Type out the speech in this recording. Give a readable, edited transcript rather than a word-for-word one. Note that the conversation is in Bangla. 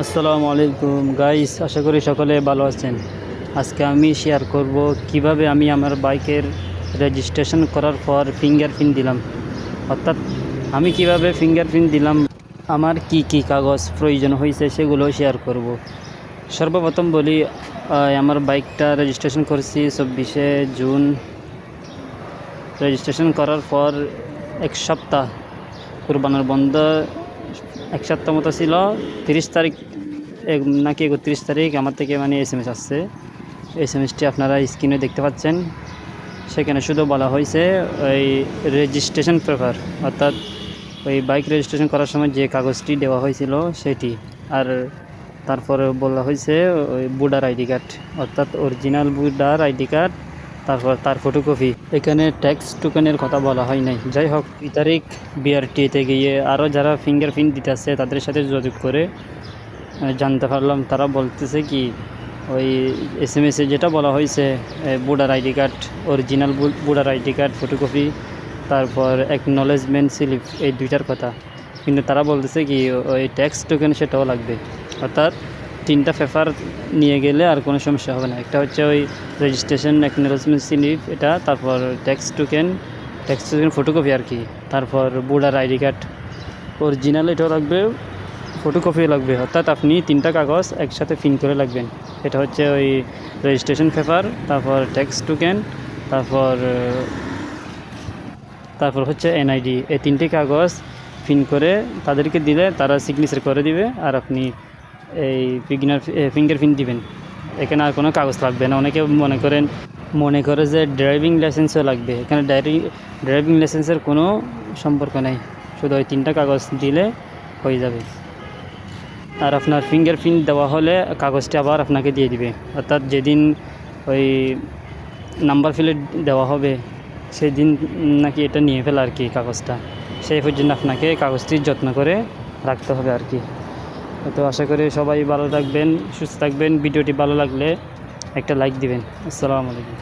আসসালামু আলাইকুম গাইস, আশা করি সকলে ভালো আছেন। আজকে আমি শেয়ার করব কিভাবে আমি আমার বাইকের রেজিস্ট্রেশন করার পর ফিঙ্গারপ্রিন্ট দিলাম। অর্থাৎ আমি কিভাবে ফিঙ্গারপ্রিন্ট দিলাম, আমার কি কি কাগজ প্রয়োজন হয়েছে সেগুলো শেয়ার করব। সর্বপ্রথম বলি, আমার বাইকটা রেজিস্ট্রেশন করছি 24শে জুন। রেজিস্ট্রেশন করার পর এক সপ্তাহ, কুরবানের বন্ধ এক সপ্তাহ মতো ছিল। 30 তারিখ নাকি 31 তারিখ আমার থেকে SMS আসছে। SMSটি আপনারা স্ক্রিনে দেখতে পাচ্ছেন। সেখানে শুধু বলা হয়েছে ওই রেজিস্ট্রেশন পেপার, অর্থাৎ ওই বাইক রেজিস্ট্রেশন করার সময় যে কাগজটি দেওয়া হয়েছিল সেটি, আর তারপরে বলা হয়েছে ওই বুডার আইডি কার্ড, অর্থাৎ অরিজিনাল বুডার আইডি কার্ড, তারপর তার ফটোকপি। এখানে ট্যাক্স টোকেনের কথা বলা হয় নাই। যাই হোক, 2 তারিখ BRT-তে গিয়ে আরও যারা ফিঙ্গারপ্রিন্ট দিতে আসছে তাদের সাথে যোগাযোগ করে জানতে পারলাম, তারা বলতেছে কি ওই SMS-এ যেটা বলা হয়েছে voter ID card, original voter ID card photocopy, তারপর অ্যাকনলেজমেন্ট স্লিপ, এই দুইটার কথা। কিন্তু তারা বলতেছে কি ওই ট্যাক্স টোকেন সেটাও লাগবে। অর্থাৎ 3টা পেপার নিয়ে গেলে আর কোনো সমস্যা হবে না। একটা হচ্ছে ওই রেজিস্ট্রেশন অ্যাকনলেজমেন্ট স্লিপ, এটা, তারপর ট্যাক্স টোকেন ফটোকপি আর কি, তারপর বুডার আইডি কার্ড অরিজিনাল এটাও লাগবে, ফটোকপিও লাগবে। অর্থাৎ আপনি 3টা কাগজ একসাথে প্রিন্ট করে লাগবেন। এটা হচ্ছে ওই রেজিস্ট্রেশন পেপার, তারপর ট্যাক্স টোকেন, তারপর হচ্ছে NID। এই 3টি কাগজ প্রিন্ট করে তাদেরকে দিলে তারা সিগনেচার করে দিবে, আর আপনি এই ফিঙ্গারপ্রিন্ট দিবেন। এখানে আর কোনো কাগজ লাগবে না। অনেকে মনে করে যে ড্রাইভিং লাইসেন্সও লাগবে। এখানে ড্রাইভিং লাইসেন্সের কোনো সম্পর্ক নেই, শুধু ওই 3টা কাগজ দিলে হয়ে যাবে। আর আপনার ফিঙ্গারপ্রিন্ট দেওয়া হলে কাগজটি আবার আপনাকে দিয়ে দিবে। অর্থাৎ যেদিন ওই নাম্বার প্লেট দেওয়া হবে সেদিন নাকি এটা নিয়ে ফেলা আর কি কাগজটা। সেই পর্যন্ত আপনাকে কাগজটির যত্ন করে রাখতে হবে আর কি। তো আশা করি সবাই ভালো থাকবেন, সুস্থ থাকবেন। ভিডিওটি ভালো লাগলে একটা লাইক দিবেন। আসসালামু আলাইকুম।